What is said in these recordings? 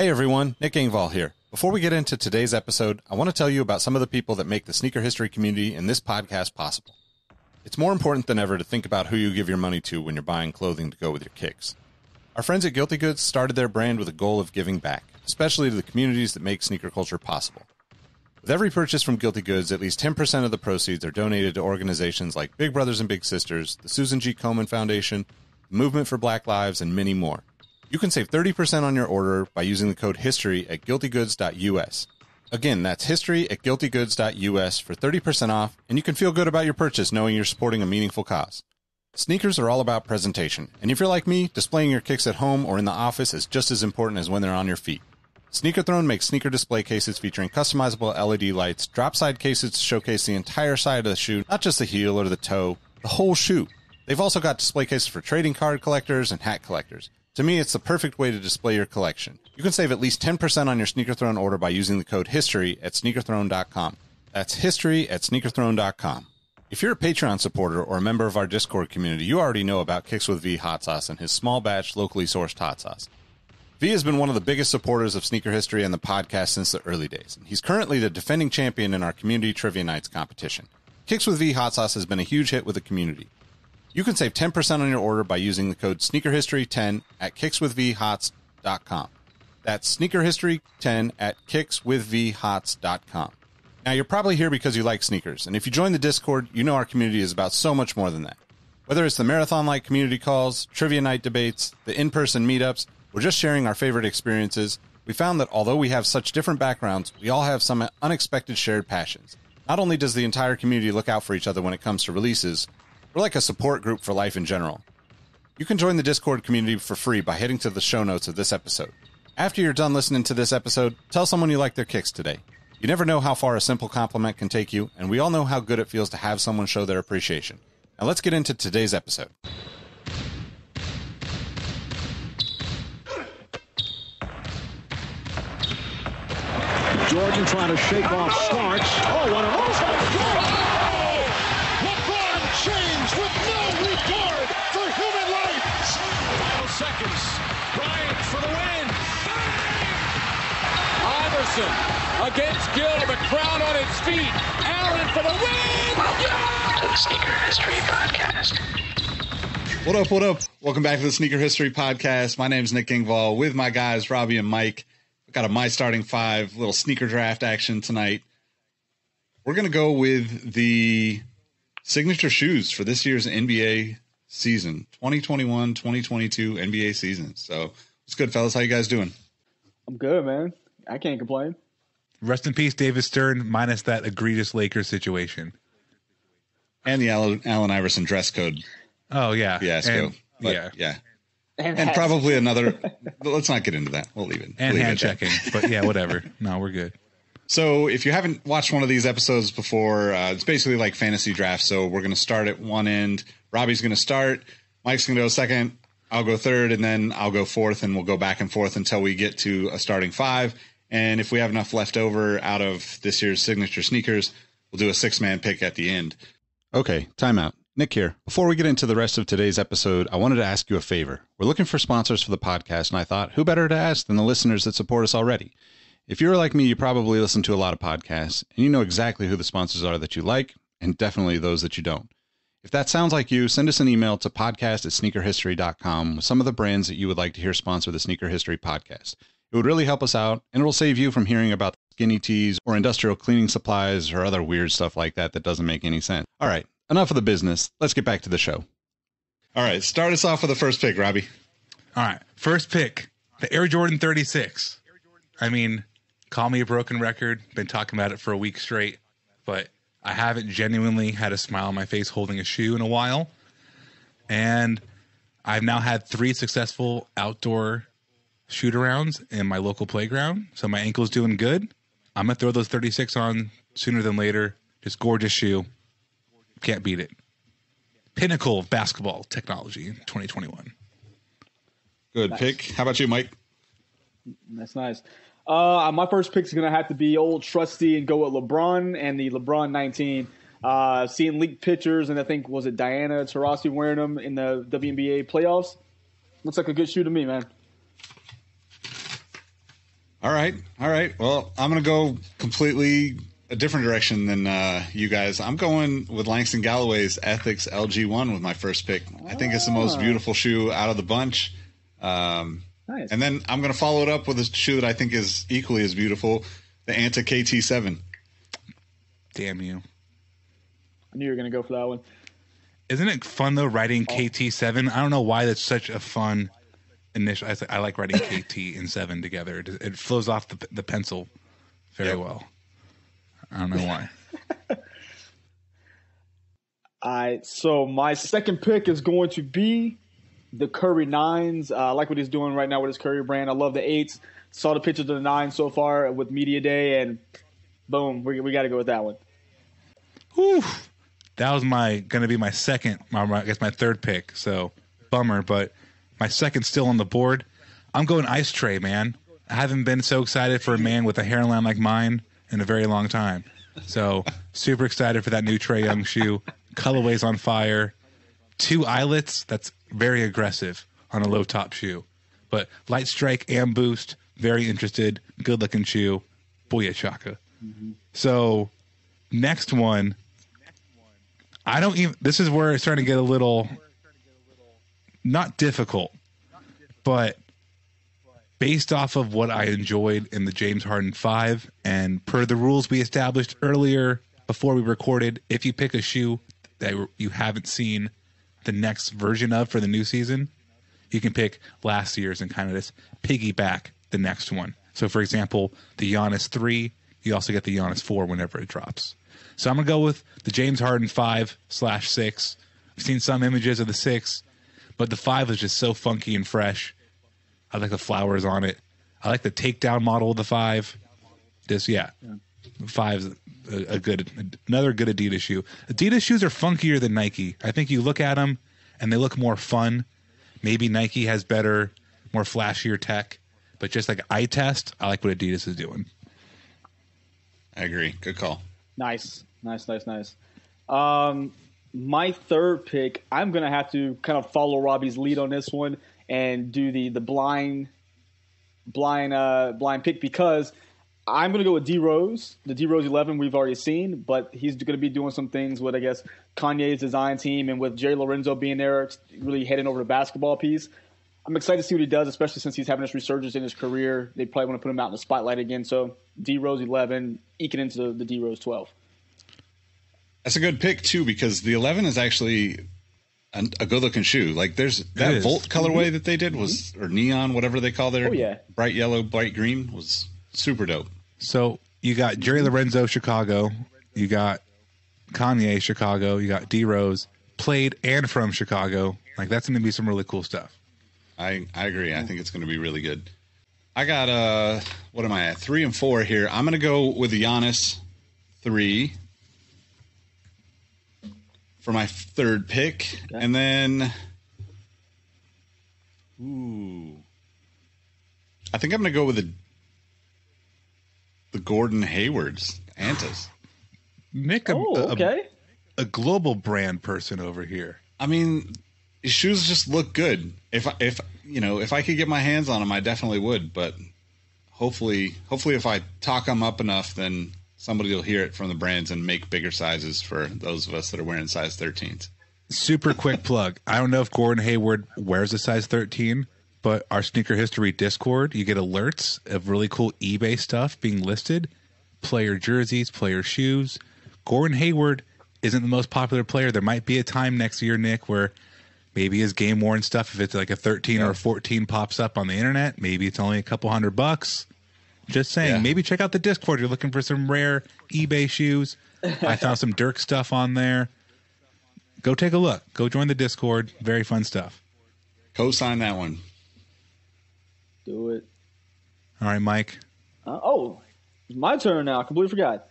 Hey everyone, Nick Engvall here. Before we get into today's episode, I want to tell you about some of the people that make the sneaker history community and this podcast possible. It's more important than ever to think about who you give your money to when you're buying clothing to go with your kicks. Our friends at Guilty Goods started their brand with a goal of giving back, especially to the communities that make sneaker culture possible. With every purchase from Guilty Goods, at least 10% of the proceeds are donated to organizations like Big Brothers and Big Sisters, the Susan G. Komen Foundation, the Movement for Black Lives, and many more. You can save 30% on your order by using the code HISTORY at guiltygoods.us. Again, that's history at guiltygoods.us for 30% off, and you can feel good about your purchase knowing you're supporting a meaningful cause. Sneakers are all about presentation, and if you're like me, displaying your kicks at home or in the office is just as important as when they're on your feet. Sneaker Throne makes sneaker display cases featuring customizable LED lights, drop-side cases to showcase the entire side of the shoe, not just the heel or the toe, the whole shoe. They've also got display cases for trading card collectors and hat collectors. To me, it's the perfect way to display your collection. You can save at least 10% on your Sneaker Throne order by using the code HISTORY at sneakerthrone.com. That's history at sneakerthrone.com. If you're a Patreon supporter or a member of our Discord community, you already know about Kicks with V hot sauce and his small batch, locally sourced hot sauce. V has been one of the biggest supporters of sneaker history and the podcast since the early days. He's currently the defending champion in our community trivia nights competition. Kicks with V hot sauce has been a huge hit with the community. You can save 10% on your order by using the code SneakerHistory10 at kickswithvhots.com. That's SneakerHistory10 at kickswithvhots.com. Now, you're probably here because you like sneakers, and if you join the Discord, you know our community is about so much more than that. Whether it's the marathon-like community calls, trivia night debates, the in-person meetups, or just sharing our favorite experiences, we found that although we have such different backgrounds, we all have some unexpected shared passions. Not only does the entire community look out for each other when it comes to releases, we're like a support group for life in general. You can join the Discord community for free by heading to the show notes of this episode. After you're done listening to this episode, tell someone you like their kicks today. You never know how far a simple compliment can take you, and we all know how good it feels to have someone show their appreciation. Now let's get into today's episode. Jordan trying to shake off Starks. Oh, what a move! LeBron James with no regard for human life. Final seconds. Bryant for the win. Iverson against Gill. The crowd on its feet. Allen for the win. Welcome to the Sneaker History Podcast. What up, what up? Welcome back to the Sneaker History Podcast. My name's Nick Engvall with my guys, Robbie and Mike. We've got a My Starting Five little sneaker draft action tonight. We're going to go with the signature shoes for this year's NBA season, 2021-2022 NBA season. So it's good, fellas. How you guys doing? I'm good, man. I can't complain. Rest in peace, David Stern, minus that egregious Lakers situation. And the Allen Iverson dress code Oh, yeah. fiasco. And, Yeah. And probably another. Let's not get into that. We'll leave it. And leave hand it there. checking. But yeah, whatever. No, we're good. So if you haven't watched one of these episodes before, it's basically like fantasy draft. So we're going to start at one end. Robbie's going to start. Mike's going to go second. I'll go third, and then I'll go fourth, and we'll go back and forth until we get to a starting five. And if we have enough left over out of this year's signature sneakers, we'll do a six-man pick at the end. Okay, timeout. Nick here. Before we get into the rest of today's episode, I wanted to ask you a favor. We're looking for sponsors for the podcast, and I thought, who better to ask than the listeners that support us already? If you're like me, you probably listen to a lot of podcasts, and you know exactly who the sponsors are that you like, and definitely those that you don't. If that sounds like you, send us an email to podcast@sneakerhistory.com with some of the brands that you would like to hear sponsor the Sneaker History Podcast. It would really help us out, and it will save you from hearing about skinny teas or industrial cleaning supplies or other weird stuff like that that doesn't make any sense. All right, enough of the business. Let's get back to the show. All right, start us off with the first pick, Robbie. All right. First pick, the Air Jordan 36. I mean, call me a broken record. Been talking about it for a week straight, but I haven't genuinely had a smile on my face holding a shoe in a while. And I've now had 3 successful outdoor shoot-arounds in my local playground. So my ankle's doing good. I'm going to throw those 36 on sooner than later. Just gorgeous shoe. Can't beat it. Pinnacle of basketball technology in 2021. Good Nice. pick. How about you, Mike? That's nice. My first pick is going to have to be old trusty and go with LeBron and the LeBron 19. Seeing leaked pictures, and I think, was it Diana Taurasi wearing them in the WNBA playoffs? Looks like a good shoe to me, man. All right. Well, I'm going to go completely a different direction than you guys. I'm going with Langston Galloway's Ethics LG1 with my first pick. I think it's the most beautiful shoe out of the bunch. Nice. And then I'm going to follow it up with a shoe that I think is equally as beautiful, the Anta KT7. Damn you. I knew you were going to go for that one. Isn't it fun, though, writing KT7? I don't know why that's such a fun initial. I like writing KT and 7 together. It flows off the pencil very well. I don't know why. All right, so my second pick is going to be the Curry 9s. I like what he's doing right now with his Curry brand. I love the 8s. Saw the pictures of the 9 so far with Media Day, and boom, we got to go with that one. Whew. That was going to be my second, I guess my third pick. So bummer, but my second's still on the board. I'm going Ice Tray, man. I haven't been so excited for a man with a hairline like mine in a very long time. So super excited for that new Trae Young shoe. Colorway's on fire. 2 eyelets. That's very aggressive on a low top shoe. But light strike and boost. Very interested. Good looking shoe. Booyah chaka. Mm-hmm. So next one. This is where it's starting to get a little not difficult, but based off of what I enjoyed in the James Harden 5 and per the rules we established earlier before we recorded, if you pick a shoe that you haven't seen the next version of for the new season, you can pick last year's and kind of just piggyback the next one. So, for example, the Giannis 3, you also get the Giannis 4 whenever it drops. So I'm going to go with the James Harden 5/6. I've seen some images of the 6, but the 5 is just so funky and fresh. I like the flowers on it. I like the takedown model of the 5. 5's another good Adidas shoe. Adidas shoes are funkier than Nike. I think you look at them and they look more fun. Maybe Nike has better, more flashier tech, but just like eye test, I like what Adidas is doing. I agree. Good call. Nice. My third pick, I'm going to have to kind of follow Robbie's lead on this one and do the blind pick because I'm going to go with D Rose. The D Rose 11 we've already seen, but he's going to be doing some things with, I guess, Kanye's design team and with Jerry Lorenzo being there, really heading over the basketball piece. I'm excited to see what he does, especially since he's having this resurgence in his career. They probably want to put him out in the spotlight again. So D Rose 11, eking into the D Rose 12. That's a good pick too, because the 11 is actually a good-looking shoe. Like there's that Volt colorway that they did was, or neon, whatever they call their bright yellow, bright green was super dope. So you got Jerry Lorenzo, Chicago. You got Kanye, Chicago. You got D Rose, played and from Chicago. Like that's going to be some really cool stuff. I agree. I think it's going to be really good. I got what am I at? 3 and 4 here. I'm going to go with the Giannis 3 for my third pick, and then I think I'm going to go with the Gordon Haywards Antas. Nick, a global brand person over here. I mean, his shoes just look good. If I could get my hands on them, I definitely would. But hopefully, if I talk them up enough, then somebody will hear it from the brands and make bigger sizes for those of us that are wearing size 13s. Super quick plug. I don't know if Gordon Hayward wears a size 13, but our Sneaker History Discord, you get alerts of really cool eBay stuff being listed. Player jerseys, player shoes. Gordon Hayward isn't the most popular player. There might be a time next year, Nick, where maybe his game-worn stuff, if it's like a 13 or a 14 pops up on the internet, maybe it's only a couple $100. Just saying, maybe check out the Discord. You're looking for some rare eBay shoes. I found some Dirk stuff on there. Go take a look. Go join the Discord. Very fun stuff. Co-sign that one. Do it. All right, Mike. It's my turn now. I completely forgot.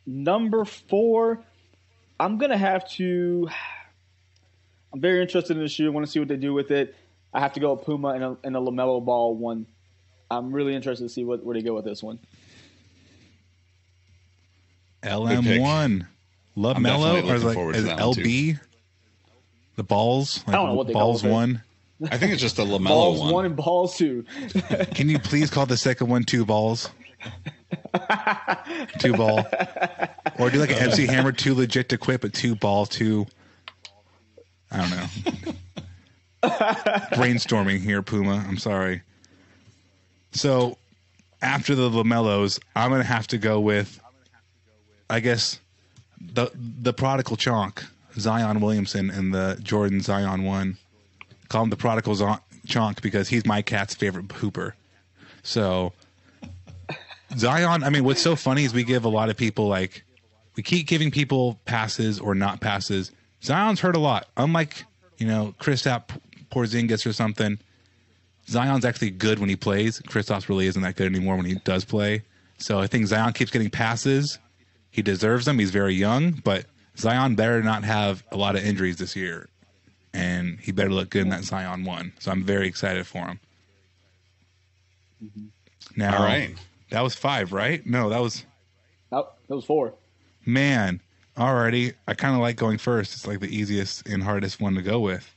Number 4, I'm going to have to... I'm very interested in the shoe. I want to see what they do with it. I have to go with Puma and a LaMelo Ball one. I'm really interested to see where they go with this one. LM1. Love Mellow? Or is LB? The balls? Like I don't know what they balls call it. one? I think it's just the LaMelo balls one. 1 and balls 2. Can you please call the second one 2 balls? 2 ball. Or do like an MC Hammer, 2 legit to quit, but 2 ball, 2. I don't know. Brainstorming here, Puma. I'm sorry. So after the LaMelos, I'm going to have to go with, I guess, the prodigal chonk, Zion Williamson, and the Jordan Zion 1. Call him the prodigal chonk because he's my cat's favorite hooper. So Zion, I mean, what's so funny is we give a lot of people, like, we keep giving people passes or not passes. Zion's hurt a lot. Unlike, Kristaps Porzingis or something, Zion's actually good when he plays. Kristaps really isn't that good anymore when he does play. So I think Zion keeps getting passes. He deserves them. He's very young, but Zion better not have a lot of injuries this year. And he better look good in that Zion 1. So I'm very excited for him. Now, all right. That was 5, right? No, that was 4. Man, alrighty. I kind of like going first. It's like the easiest and hardest one to go with.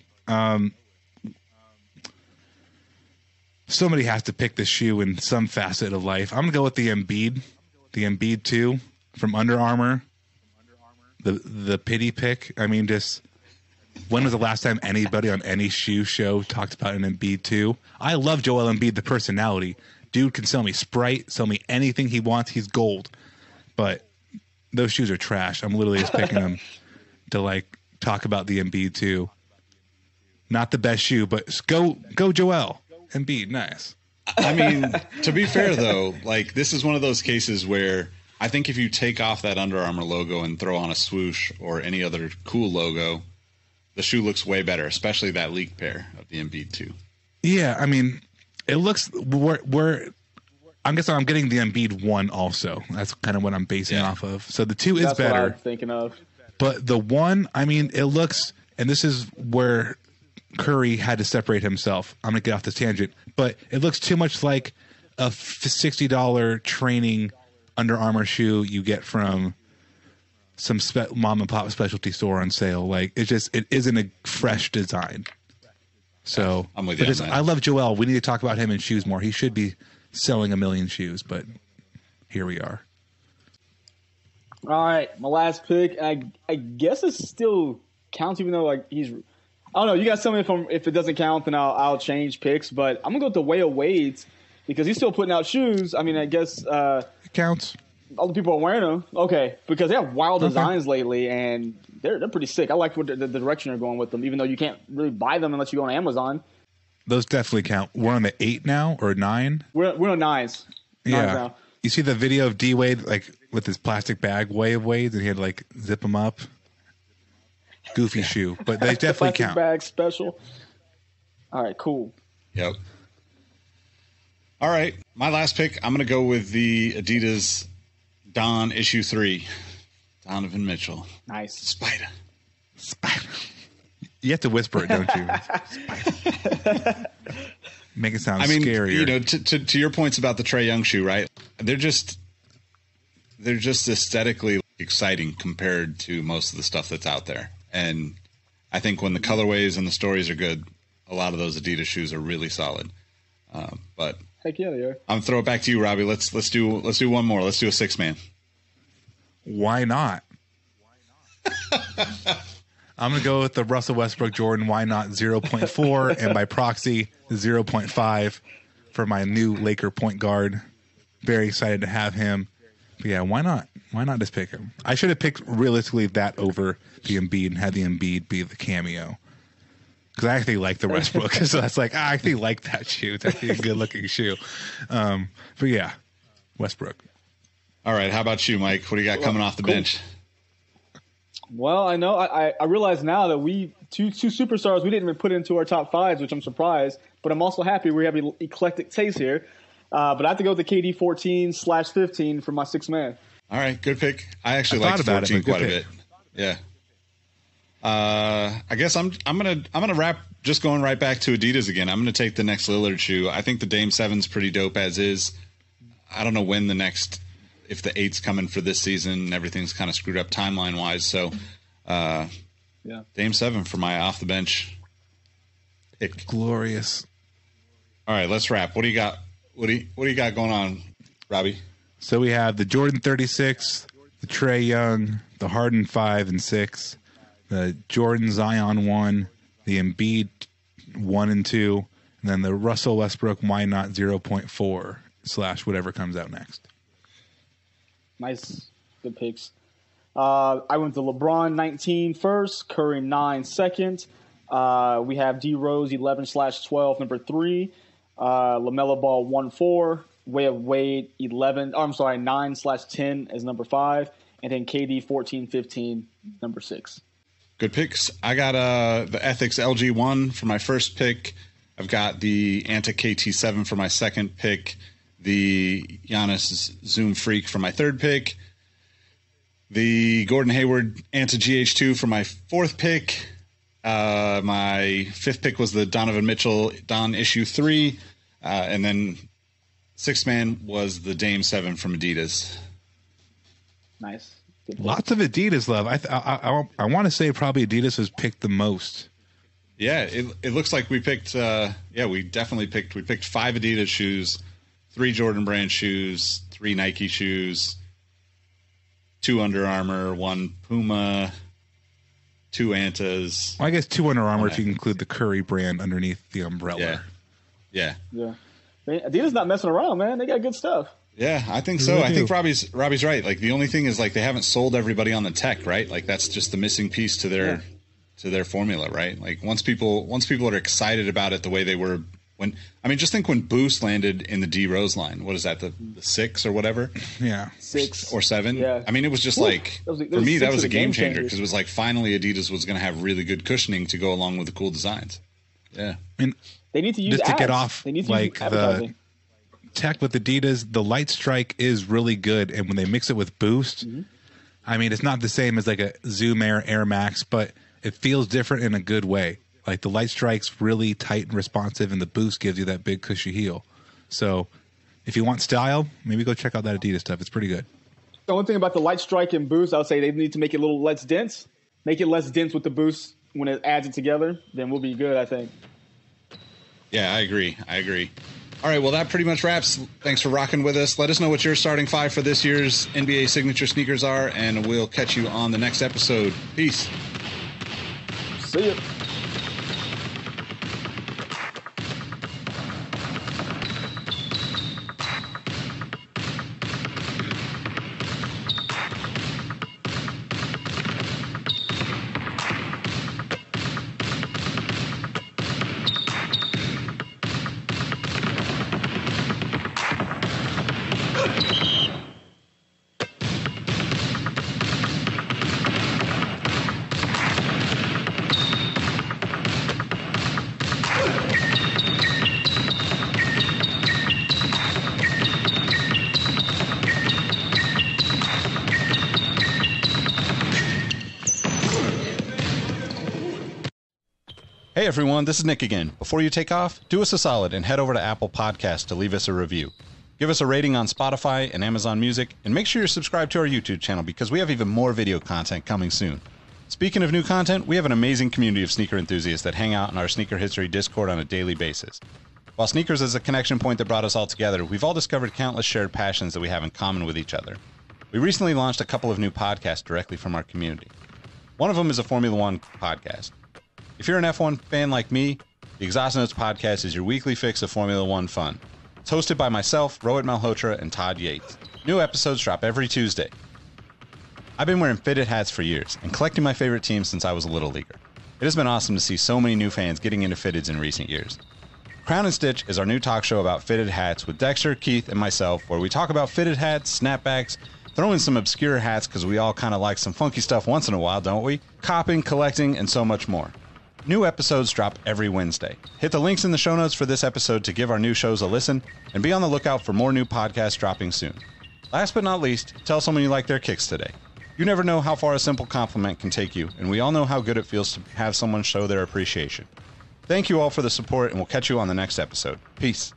Somebody has to pick the shoe in some facet of life. I'm going to go with the Embiid 2 from Under Armour. The pity pick. I mean, just when was the last time anybody on any shoe show talked about an Embiid 2? I love Joel Embiid, the personality. Dude can sell me Sprite, sell me anything he wants. He's gold. But those shoes are trash. I'm literally just picking them to like talk about the Embiid 2. Not the best shoe, but go Joel Embiid. Nice. I mean, to be fair though, like this is one of those cases where I think if you take off that Under Armour logo and throw on a swoosh or any other cool logo, the shoe looks way better, especially that leaked pair of the Embiid 2. Yeah, I mean, it looks I'm guessing I'm getting the Embiid 1 also. That's kind of what I'm basing off of. So the 2 is That's better. What I'm thinking of. But the 1, I mean, it looks, and this is where Curry had to separate himself. I'm going to get off this tangent. But it looks too much like a $60 training Under Armour shoe you get from some mom and pop specialty store on sale. Like, it isn't a fresh design. So I'm with you on that. I love Joel. We need to talk about him in shoes more. He should be selling 1 million shoes, but here we are. All right, my last pick. I guess it still counts, even though like he's. I don't know. You guys tell me if it doesn't count, then I'll change picks. But I'm gonna go with the Whale Wades because he's still putting out shoes. I mean, I guess it counts. All the people are wearing them. Okay, because they have wild designs lately, and they're pretty sick. I like what the direction they're going with them, even though you can't really buy them unless you go on Amazon. Those definitely count. We're on the 8 now or 9. We're on 9s. Yeah. Now. You see the video of D Wade like with his plastic bag way of Wades, and he had to like zip them up. Goofy shoe, but they definitely plastic count. Bag special. All right, cool. Yep. All right, my last pick. I'm going to go with the Adidas Don issue 3, Donovan Mitchell. Nice. Spider. You have to whisper it, don't you? Make it sound scarier. To your points about the Trae Young shoe, right? They're just aesthetically exciting compared to most of the stuff that's out there. And I think when the colorways and the stories are good, a lot of those Adidas shoes are really solid. But heck yeah, they are. I'm throw it back to you, Robbie. Let's do one more. Let's do a 6-man. Why not? I'm going to go with the Russell Westbrook Jordan Why Not 0.4 and by proxy 0.5 for my new Laker point guard. Very excited to have him. But yeah, why not? Why not just pick him? I should have picked realistically that over the Embiid and had the Embiid be the cameo. Because I actually like the Westbrook. So that's like, I actually like that shoe. It's actually a good looking shoe. But yeah, Westbrook. All right. How about you, Mike? What do you got coming off the bench? Well, I know I realize now that we two superstars we didn't even put into our top 5s, which I'm surprised. But I'm also happy we have an eclectic taste here. But I have to go with the KD 14/15 for my 6-man. All right, good pick. I actually like 14 quite a bit. Yeah. I guess I'm gonna wrap just going right back to Adidas again. I'm gonna take the next Lillard shoe. I think the Dame 7's pretty dope as is. I don't know when if the 8's coming for this season. Everything's kind of screwed up timeline wise. So, Dame 7 for my off the bench. pick. Glorious. All right, let's wrap. What do you got? What do you got going on, Robbie? So we have the Jordan 36, the Trae Young, the Harden 5 and 6, the Jordan Zion 1, the Embiid 1 and 2, and then the Russell Westbrook Why Not 0.4 / whatever comes out next. Nice. Good picks. I went to LeBron 19 first, Curry 9 second. We have D Rose 11/12 number 3, LaMelo Ball 1-4, Wade 9/10 as number 5, and then KD 14-15 number 6. Good picks. I got the Ethics LG1 for my first pick. I've got the Anta KT7 for my second pick. The Giannis Zoom Freak for my third pick. The Gordon Hayward Anta GH2 for my fourth pick. My fifth pick was the Donovan Mitchell Don Issue 3. And then sixth man was the Dame 7 from Adidas. Nice. Lots of Adidas love. I want to say probably Adidas has picked the most. Yeah, it looks like we picked. We definitely picked. We picked 5 Adidas shoes, 3 Jordan Brand shoes, 3 Nike shoes, 2 Under Armour, 1 Puma, 2 Antas. Well, I guess 2 Under Armour if you include the Curry brand underneath the umbrella. Yeah. Man, Adidas not messing around, man. They got good stuff. Yeah, I think so. I think Robbie's right. Like the only thing is like they haven't sold everybody on the tech, right? Like that's just the missing piece to their formula, right? Like once people are excited about it the way they were just think when Boost landed in the D Rose line. What is that? The 6 or whatever? Yeah. 6 or 7. Yeah. I mean, it was just like for me that was a game changer because it was like finally Adidas was going to have really good cushioning to go along with the cool designs. Yeah. I mean, they need to use just ads. to get off they need to like use advertising. the tech with Adidas, the Light Strike is really good, and when they mix it with Boost, I mean, it's not the same as like a Zoom Air Max, but it feels different in a good way. Like the Light Strike's really tight and responsive, and the Boost gives you that big cushy heel. So if you want style, maybe go check out that Adidas stuff. It's pretty good. The only thing about the Light Strike and Boost, I would say they need to make it a little less dense. Make it less dense with the Boost when it adds it together, then we'll be good, I think. Yeah, I agree. All right, well, that pretty much wraps. Thanks for rocking with us. Let us know what your starting 5 for this year's NBA Signature sneakers are, and we'll catch you on the next episode. Peace. See ya. Hey everyone, this is Nick again. Before you take off, do us a solid and head over to Apple Podcasts to leave us a review. Give us a rating on Spotify and Amazon Music, and make sure you're subscribed to our YouTube channel because we have even more video content coming soon. Speaking of new content, we have an amazing community of sneaker enthusiasts that hang out in our Sneaker History Discord on a daily basis. While sneakers is a connection point that brought us all together, we've all discovered countless shared passions that we have in common with each other. We recently launched a couple of new podcasts directly from our community. One of them is a Formula One podcast. If you're an F1 fan like me, the Exhaust Notes podcast is your weekly fix of Formula One fun. It's hosted by myself, Rohit Malhotra, and Todd Yates. New episodes drop every Tuesday. I've been wearing fitted hats for years and collecting my favorite teams since I was a little leaguer. It has been awesome to see so many new fans getting into fitteds in recent years. Crown and Stitch is our new talk show about fitted hats with Dexter, Keith, and myself, where we talk about fitted hats, snapbacks, throw in some obscure hats because we all kind of like some funky stuff once in a while, don't we? Copping, collecting, and so much more. New episodes drop every Wednesday. Hit the links in the show notes for this episode to give our new shows a listen, and be on the lookout for more new podcasts dropping soon. Last but not least, tell someone you like their kicks today. You never know how far a simple compliment can take you, and we all know how good it feels to have someone show their appreciation. Thank you all for the support, and we'll catch you on the next episode. Peace.